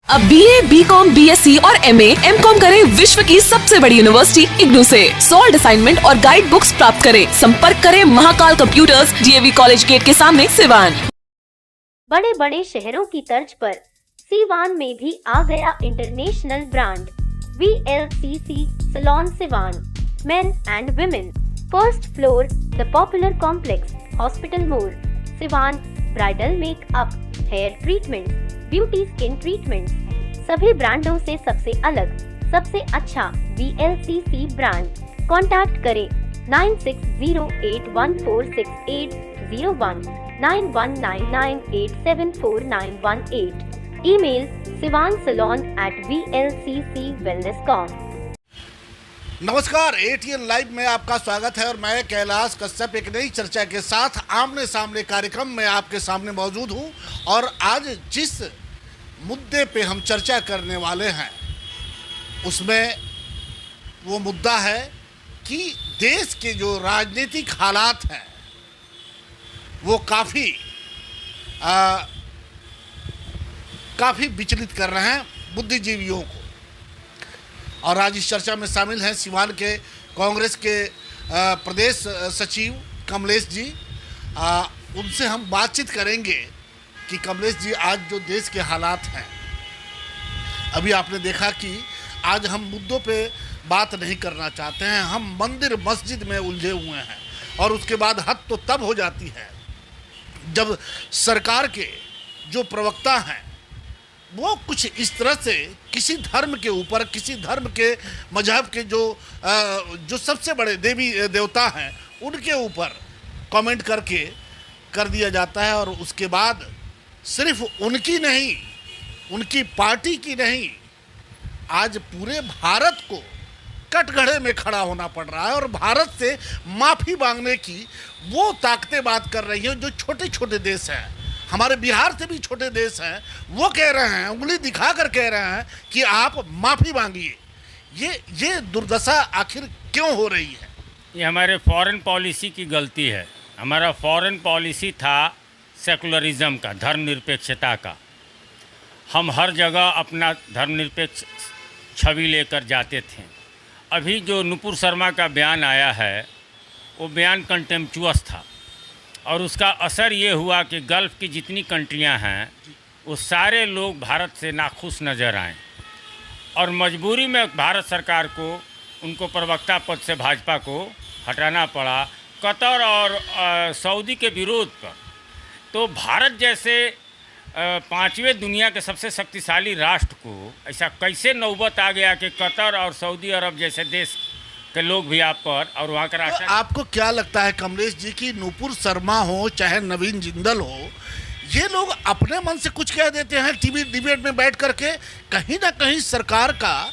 अब BA, BCom, BSc और MA, MCom करें विश्व की सबसे बड़ी यूनिवर्सिटी इग्नू से। सॉल्ड असाइनमेंट और गाइड बुक्स प्राप्त करें। संपर्क करें Mahakal computers, DAV college gate के सामने, सिवान। बड़े बड़े शहरों की तर्ज पर सिवान में भी आ गया international brand VLCC salon Siwan, men and women. First floor, the popular complex, hospital मोड़, Siwan. Bridal makeup, hair treatment, beauty skin treatment, सभी ब्रांडों से सबसे अलग, सबसे अच्छा VLCC ब्रांड। कांटेक्ट करें 9608146801, 9199874918। Email sivansalon@vlccwellness.com। नमस्कार, ATN लाइव में आपका स्वागत है और मैं कैलाश कश्यप एक नई चर्चा के साथ आमने सामने कार्यक्रम में आपके सामने मौजूद हूं। और आज जिस मुद्दे पे हम चर्चा करने वाले हैं उसमें वो मुद्दा है कि देश के जो राजनीतिक हालात हैं वो काफ़ी विचलित कर रहे हैं बुद्धिजीवियों को। और आज इस चर्चा में शामिल हैं सिवान के कांग्रेस के प्रदेश सचिव कमलेश जी। उनसे हम बातचीत करेंगे कि कमलेश जी, आज जो देश के हालात हैं, अभी आपने देखा कि आज हम मुद्दों पे बात नहीं करना चाहते हैं, हम मंदिर मस्जिद में उलझे हुए हैं। और उसके बाद हद तो तब हो जाती है जब सरकार के जो प्रवक्ता हैं वो कुछ इस तरह से किसी धर्म के ऊपर, किसी धर्म के मजहब के जो सबसे बड़े देवी देवता हैं उनके ऊपर कमेंट करके कर दिया जाता है। और उसके बाद सिर्फ उनकी नहीं, उनकी पार्टी की नहीं, आज पूरे भारत को कटघरे में खड़ा होना पड़ रहा है। और भारत से माफ़ी मांगने की वो ताकतें बात कर रही हैं जो छोटे छोटे देश हैं, हमारे बिहार से भी छोटे देश हैं, वो कह रहे हैं, उंगली दिखा कर कह रहे हैं कि आप माफ़ी मांगिए। ये दुर्दशा आखिर क्यों हो रही है? ये हमारे फॉरेन पॉलिसी की गलती है। हमारा फॉरेन पॉलिसी था सेकुलरिज्म का, धर्मनिरपेक्षता का। हम हर जगह अपना धर्मनिरपेक्ष छवि लेकर जाते थे। अभी जो नुपुर शर्मा का बयान आया है वो बयान कंटेम्पचुअस था और उसका असर ये हुआ कि गल्फ़ की जितनी कंट्रियां हैं वो सारे लोग भारत से नाखुश नज़र आए और मजबूरी में भारत सरकार को, उनको प्रवक्ता पद से भाजपा को हटाना पड़ा कतर और सऊदी के विरोध पर। तो भारत जैसे पांचवें दुनिया के सबसे शक्तिशाली राष्ट्र को ऐसा कैसे नौबत आ गया कि कतर और सऊदी अरब जैसे देश के लोग भी आप पर और वहाँ का राष्ट्र। तो आपको क्या लगता है कमलेश जी कि नुपुर शर्मा हो चाहे नवीन जिंदल हो, ये लोग अपने मन से कुछ कह देते हैं टीवी डिबेट में बैठ करके? कहीं ना कहीं सरकार का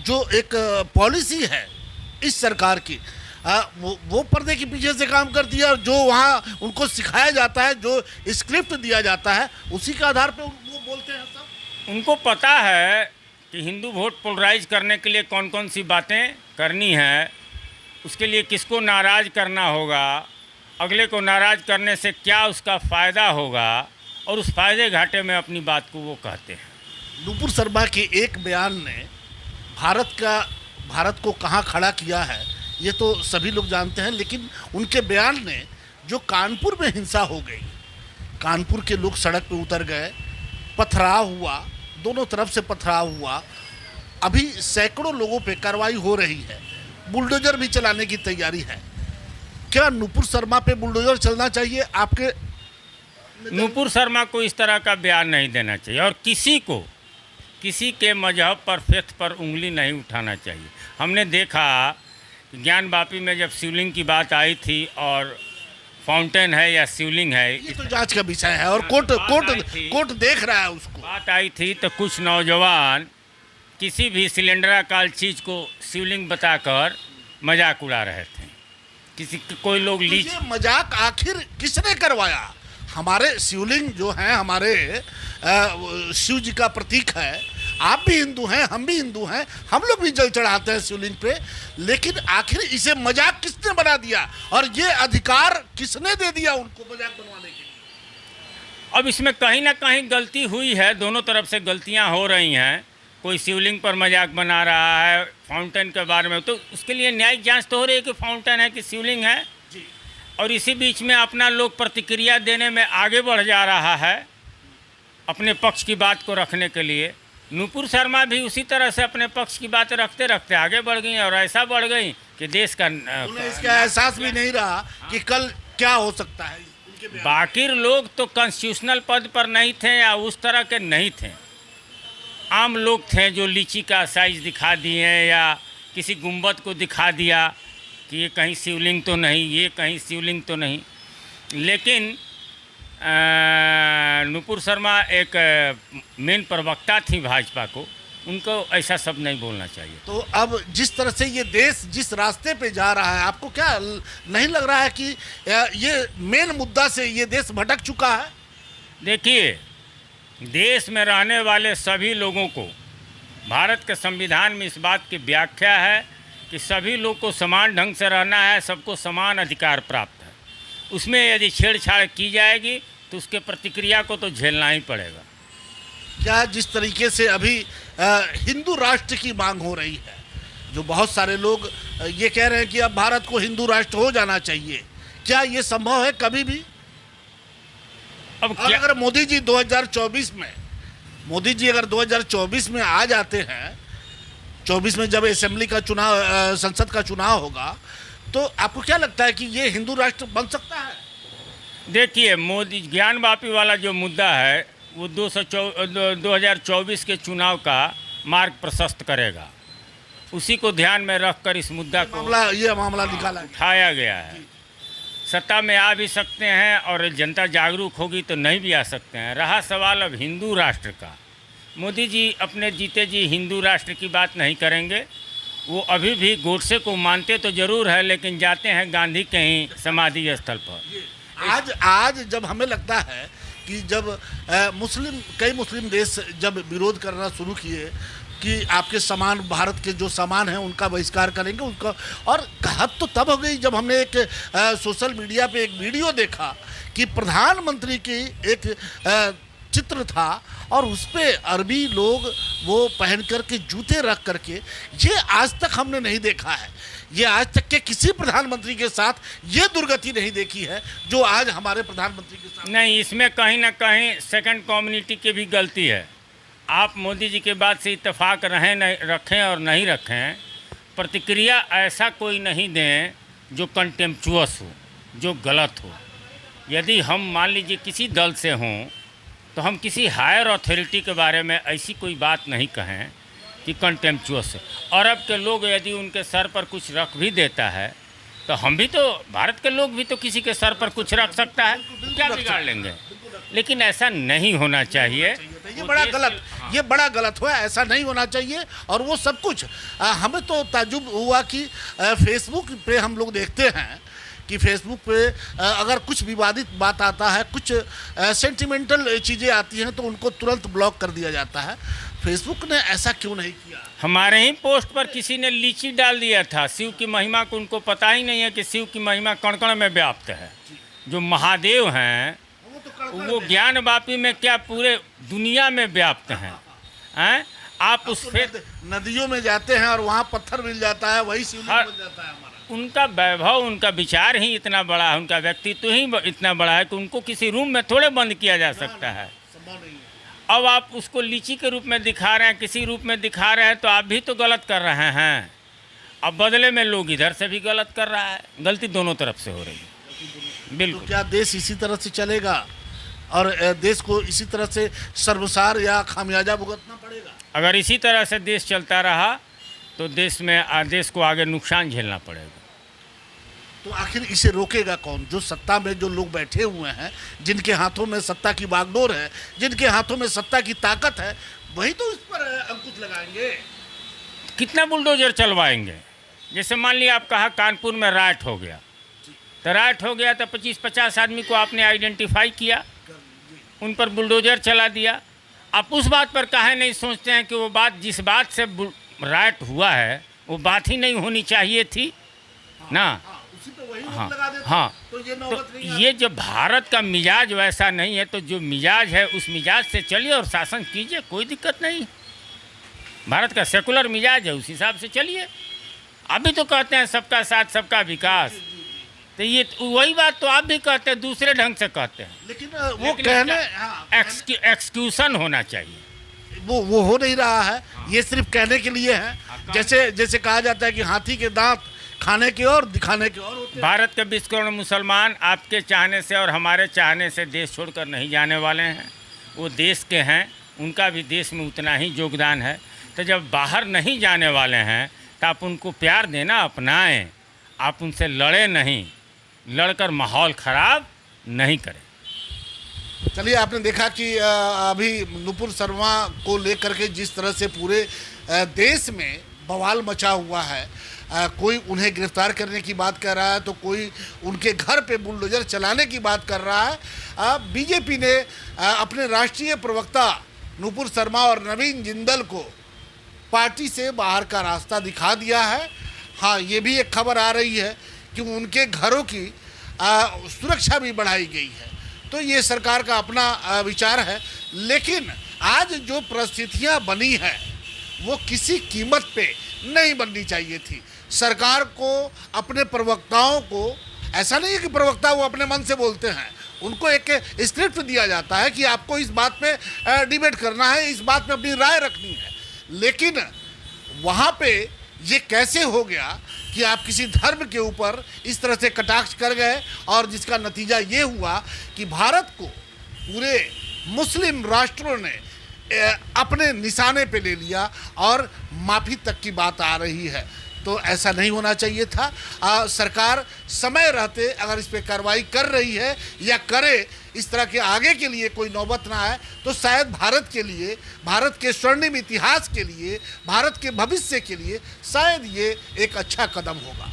जो एक पॉलिसी है इस सरकार की, वो पर्दे के पीछे से काम करती है। और जो वहाँ उनको सिखाया जाता है, जो स्क्रिप्ट दिया जाता है, उसी के आधार पे वो बोलते हैं सब। उनको पता है कि हिंदू वोट पोलराइज करने के लिए कौन कौन सी बातें करनी है, उसके लिए किसको नाराज़ करना होगा, अगले को नाराज़ करने से क्या उसका फ़ायदा होगा, और उस फ़ायदे घाटे में अपनी बात को वो कहते हैं। नुपुर शर्मा के एक बयान ने भारत को कहाँ खड़ा किया है ये तो सभी लोग जानते हैं, लेकिन उनके बयान ने जो कानपुर में हिंसा हो गई, कानपुर के लोग सड़क पे उतर गए, पथराव हुआ, दोनों तरफ से पथराव हुआ, अभी सैकड़ों लोगों पे कार्रवाई हो रही है, बुलडोजर भी चलाने की तैयारी है। क्या नुपुर शर्मा पे बुलडोजर चलना चाहिए आपके? नुपुर शर्मा को इस तरह का बयान नहीं देना चाहिए और किसी के मजहब पर, फेथ पर उंगली नहीं उठाना चाहिए। हमने देखा ज्ञान वापी में जब शिवलिंग की बात आई थी और फाउंटेन है या शिवलिंग है, ये तो जांच का विषय है और कोर्ट देख रहा है उसको। बात आई थी तो कुछ नौजवान किसी भी सिलेंडराकार चीज़ को शिवलिंग बताकर मजाक उड़ा रहे थे। कोई लोग तो ये मजाक आखिर किसने करवाया? हमारे शिवलिंग जो हैं, हमारे शिव जी का प्रतीक है। आप भी हिंदू हैं, हम भी हिंदू हैं, हम लोग भी जल चढ़ाते हैं शिवलिंग पे, लेकिन आखिर इसे मजाक किसने बना दिया और ये अधिकार किसने दे दिया उनको मजाक बनवाने के लिए? अब इसमें कहीं ना कहीं गलती हुई है, दोनों तरफ से गलतियां हो रही हैं। कोई शिवलिंग पर मजाक बना रहा है, फाउंटेन के बारे में, तो उसके लिए न्यायिक जांच तो हो रही है कि फाउंटेन है कि शिवलिंग है। और इसी बीच में अपना लोग प्रतिक्रिया देने में आगे बढ़ जा रहा है अपने पक्ष की बात को रखने के लिए। नुपुर शर्मा भी उसी तरह से अपने पक्ष की बात रखते रखते आगे बढ़ गई और ऐसा बढ़ गई कि देश का उन्हें इसका एहसास भी नहीं रहा कि कल क्या हो सकता है। बाकी लोग तो कॉन्स्टिट्यूशनल पद पर नहीं थे या उस तरह के नहीं थे, आम लोग थे जो लीची का साइज दिखा दिए या किसी गुंबद को दिखा दिया कि ये कहीं शिवलिंग तो नहीं, ये कहीं शिवलिंग तो नहीं। लेकिन नुपुर शर्मा एक मेन प्रवक्ता थी भाजपा को, उनको ऐसा सब नहीं बोलना चाहिए। तो अब जिस तरह से ये देश जिस रास्ते पे जा रहा है, आपको क्या नहीं लग रहा है कि ये मेन मुद्दा से ये देश भटक चुका है? देखिए, देश में रहने वाले सभी लोगों को भारत के संविधान में इस बात की व्याख्या है कि सभी लोग को समान ढंग से रहना है, सबको समान अधिकार प्राप्त है। उसमें यदि छेड़छाड़ की जाएगी तो उसके प्रतिक्रिया को तो झेलना ही पड़ेगा। क्या जिस तरीके से अभी हिंदू राष्ट्र की मांग हो रही है, जो बहुत सारे लोग ये कह रहे हैं कि अब भारत को हिंदू राष्ट्र हो जाना चाहिए, क्या ये संभव है कभी भी? अब और अगर मोदी जी 2024 में आ जाते हैं, 24 में जब असेंबली का चुनाव, संसद का चुनाव होगा, तो आपको क्या लगता है कि ये हिंदू राष्ट्र बन सकता है? देखिए, मोदी ज्ञानवापी वाला जो मुद्दा है वो 2024 के चुनाव का मार्ग प्रशस्त करेगा। उसी को ध्यान में रखकर इस मुद्दा को ये मामला निकाला उठाया गया है। सत्ता में आ भी सकते हैं और जनता जागरूक होगी तो नहीं भी आ सकते हैं। रहा सवाल अब हिंदू राष्ट्र का, मोदी जी अपने जीते जी हिंदू राष्ट्र की बात नहीं करेंगे। वो अभी भी गोडसे को मानते तो जरूर है, लेकिन जाते हैं गांधी के ही समाधि स्थल पर। आज जब हमें लगता है कि जब कई मुस्लिम देश जब विरोध करना शुरू किए कि आपके सामान, भारत के जो सामान हैं उनका बहिष्कार करेंगे, उनका, और हद तो तब हो गई जब हमने एक सोशल मीडिया पे एक वीडियो देखा कि प्रधानमंत्री की एक चित्र था और उस पे अरबी लोग वो पहन करके जूते रख करके, ये आज तक हमने नहीं देखा है। ये आज तक के किसी प्रधानमंत्री के साथ ये दुर्गति नहीं देखी है जो आज हमारे प्रधानमंत्री के साथ। नहीं, इसमें कहीं ना कहीं सेकंड कम्युनिटी की भी गलती है। आप मोदी जी के बात से इत्तेफाक रखें और नहीं रखें, प्रतिक्रिया ऐसा कोई नहीं दें जो कंटेम्पचुअस हो, जो गलत हो। यदि हम मान लीजिए किसी दल से हों तो हम किसी हायर अथॉरिटी के बारे में ऐसी कोई बात नहीं कहें कि कंटेम्पचुअस है। अरब के लोग यदि उनके सर पर कुछ रख भी देता है तो हम भी तो, भारत के लोग भी तो किसी के सर पर कुछ रख सकता है, क्या बिगाड़ लेंगे? लेकिन ऐसा नहीं होना चाहिए। ये बड़ा गलत हुआ, ऐसा नहीं होना चाहिए। और वो सब कुछ हमें तो ताज्जुब हुआ कि फेसबुक पे हम लोग देखते हैं कि फेसबुक पे अगर कुछ विवादित बात आता है, कुछ सेंटिमेंटल चीज़ें आती हैं तो उनको तुरंत ब्लॉक कर दिया जाता है। फेसबुक ने ऐसा क्यों नहीं किया? हमारे ही पोस्ट पर किसी ने लीची डाल दिया था शिव की महिमा को। उनको पता ही नहीं है कि शिव की महिमा कण कण में व्याप्त है। जो महादेव हैं वो ज्ञानवापी में क्या पूरे दुनिया में व्याप्त हैं। आप उस नदियों में जाते हैं और वहाँ पत्थर मिल जाता है, वही शिवलिंग बन जाता है हमारा। उनका वैभव, उनका विचार ही इतना बड़ा है, उनका व्यक्तित्व ही इतना बड़ा है कि उनको किसी रूम में थोड़े बंद किया जा सकता है। अब आप उसको लीची के रूप में दिखा रहे हैं, किसी रूप में दिखा रहे हैं, तो आप भी तो गलत कर रहे हैं। अब बदले में लोग इधर से भी गलत कर रहा है। गलती दोनों तरफ से हो रही है। बिल्कुल। तो क्या देश इसी तरह से चलेगा और देश को इसी तरह से सर्वसार या खामियाजा भुगतना पड़ेगा? अगर इसी तरह से देश चलता रहा तो देश को आगे नुकसान झेलना पड़ेगा। तो आखिर इसे रोकेगा कौन? जो सत्ता में जो लोग बैठे हुए हैं, जिनके हाथों में सत्ता की बागडोर है, जिनके हाथों में सत्ता की ताकत है, वही तो इस पर अंकुश लगाएंगे। कितना बुलडोजर चलवाएंगे? जैसे मान लिया आप कहा कानपुर में राइट हो गया, तो राइट हो गया तो 25-50 आदमी को आपने आइडेंटिफाई किया, उन पर बुलडोजर चला दिया। आप उस बात पर काहे नहीं सोचते हैं कि वो बात, जिस बात से राइट हुआ है, वो बात ही नहीं होनी चाहिए थी ना? कुर्सी पे वही लोग हाँ, लगा देते, हाँ। तो ये तो नौबत नहीं ये जो भारत का मिजाज वैसा नहीं है, तो जो मिजाज है उस मिजाज से चलिए और शासन कीजिए, कोई दिक्कत नहीं। भारत का सेकुलर मिजाज है, उस हिसाब से चलिए। अभी तो कहते हैं सबका साथ सबका विकास, तो ये वही बात तो आप भी कहते हैं, दूसरे ढंग से कहते हैं। लेकिन वो कहने एक्सक्यूशन होना चाहिए, वो हो नहीं रहा है। ये सिर्फ कहने के लिए है। जैसे कहा जाता है कि हाथी के दांत खाने के और दिखाने के और होते हैं। भारत के 20 करोड़ मुसलमान आपके चाहने से और हमारे चाहने से देश छोड़कर नहीं जाने वाले हैं। वो देश के हैं, उनका भी देश में उतना ही योगदान है। तो जब बाहर नहीं जाने वाले हैं तो आप उनको प्यार देना अपनाएं, आप उनसे लड़े नहीं, लड़कर माहौल ख़राब नहीं करें। चलिए, आपने देखा कि अभी नुपुर शर्मा को लेकर के जिस तरह से पूरे देश में बवाल मचा हुआ है, कोई उन्हें गिरफ्तार करने की बात कर रहा है तो कोई उनके घर पे बुलडोजर चलाने की बात कर रहा है। बीजेपी ने अपने राष्ट्रीय प्रवक्ता नुपुर शर्मा और नवीन जिंदल को पार्टी से बाहर का रास्ता दिखा दिया है। हाँ, ये भी एक खबर आ रही है कि उनके घरों की सुरक्षा भी बढ़ाई गई है। तो ये सरकार का अपना विचार है, लेकिन आज जो परिस्थितियाँ बनी है वो किसी कीमत पे नहीं बननी चाहिए थी। सरकार को अपने प्रवक्ताओं को, ऐसा नहीं है कि प्रवक्ता वो अपने मन से बोलते हैं, उनको एक स्क्रिप्ट दिया जाता है कि आपको इस बात पे डिबेट करना है, इस बात में अपनी राय रखनी है। लेकिन वहाँ पे ये कैसे हो गया कि आप किसी धर्म के ऊपर इस तरह से कटाक्ष कर गए, और जिसका नतीजा ये हुआ कि भारत को पूरे मुस्लिम राष्ट्रों ने अपने निशाने पे ले लिया और माफ़ी तक की बात आ रही है। तो ऐसा नहीं होना चाहिए था। सरकार समय रहते अगर इस पे कार्रवाई कर रही है या करे, इस तरह के आगे के लिए कोई नौबत ना आए, तो शायद भारत के लिए, भारत के स्वर्णिम इतिहास के लिए, भारत के भविष्य के लिए शायद ये एक अच्छा कदम होगा।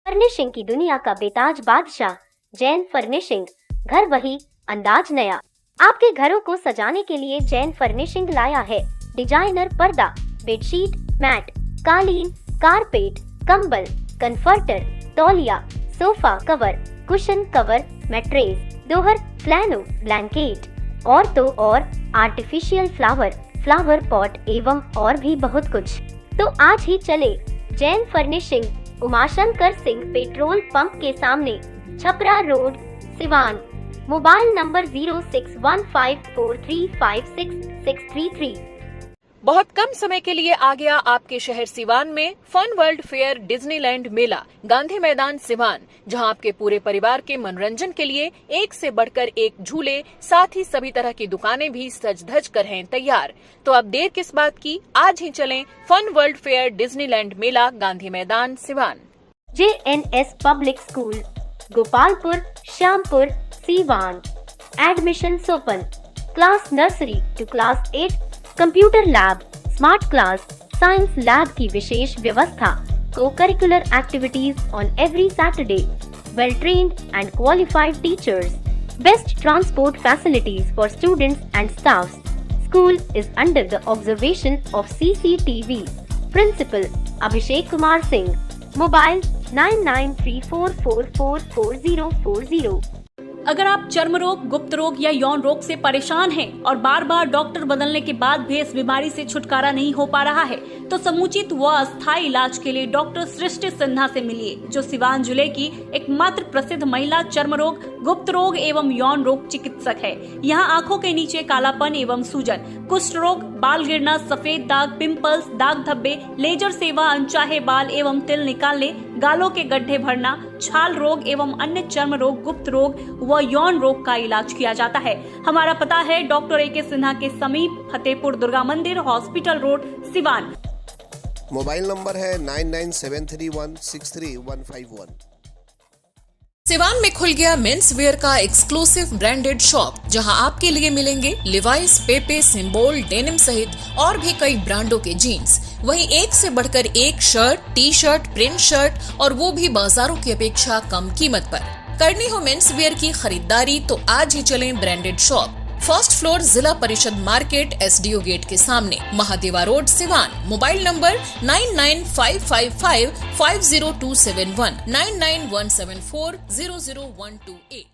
फर्निशिंग की दुनिया का बेताज बादशाह जैन फर्निशिंग, घर वही अंदाज नया। आपके घरों को सजाने के लिए जैन फर्निशिंग लाया है डिजाइनर पर्दा, बेडशीट, मैट, कालीन, कारपेट, कंबल, कन्फर्टर, तौलिया, sofa cover, cushion cover, mattress, दोहर, फ्लैनो, ब्लैंकेट और तो और आर्टिफिशियल फ्लावर पॉट एवं और भी बहुत कुछ। तो आज ही चले Jain furnishing, Umashankar Singh petrol pump के सामने, Chhapra road, Siwan. Mobile number 0615435633। बहुत कम समय के लिए आ गया आपके शहर सिवान में फन वर्ल्ड फेयर डिज्नीलैंड मेला, गांधी मैदान सिवान, जहां आपके पूरे परिवार के मनोरंजन के लिए एक से बढ़कर एक झूले, साथ ही सभी तरह की दुकानें भी सज धज कर हैं तैयार। तो अब देर किस बात की, आज ही चलें फन वर्ल्ड फेयर डिज्नीलैंड मेला, Gandhi Maidan Siwan. JNS public school, Gopalpur, Shyampur, Siwan. Admission open. Class nursery to class 8, computer lab, smart class, science lab की विशेष व्यवस्था, co-curricular activities on every Saturday, well-trained and qualified teachers, best transport facilities for students and staffs. School is under the observation of CCTV. Principal Abhishek Kumar Singh. Mobile 9934444040. अगर आप चर्म रोग, गुप्त रोग या यौन रोग से परेशान हैं और बार बार डॉक्टर बदलने के बाद भी इस बीमारी से छुटकारा नहीं हो पा रहा है, तो समुचित व अस्थायी इलाज के लिए डॉक्टर सृष्टि सिन्हा से मिलिए, जो सिवान जिले की एकमात्र प्रसिद्ध महिला चर्म रोग, गुप्त रोग एवं यौन रोग चिकित्सक है। यहाँ आंखों के नीचे कालापन एवं सूजन, कुष्ठ रोग, बाल गिरना, सफेद दाग, पिंपल्स, दाग धब्बे, लेजर सेवा, अनचाहे बाल एवं तिल निकालने, गालों के गड्ढे भरना, छाल रोग एवं अन्य चर्म रोग, गुप्त रोग व यौन रोग का इलाज किया जाता है। हमारा पता है डॉक्टर AK सिन्हा के समीप, फतेहपुर दुर्गा मंदिर, hospital road, Siwan. Mobile number है 9973163151। सिवान में खुल गया मेंस वेयर का एक्सक्लूसिव ब्रांडेड शॉप, जहां आपके लिए मिलेंगे लिवाइस, पेपे, सिंबल, डेनिम सहित और भी कई ब्रांडों के जीन्स। वहीं एक से बढ़कर एक shirt, T shirt, print shirt, और वो भी बाजारों की अपेक्षा कम कीमत पर। करनी हो मेंस वेयर की खरीदारी तो आज ही चलें ब्रांडेड शॉप फर्स्ट फ्लोर जिला परिषद मार्केट SDO गेट के सामने, Mahadeva road Siwan. Mobile number 9955550271 99174 00128।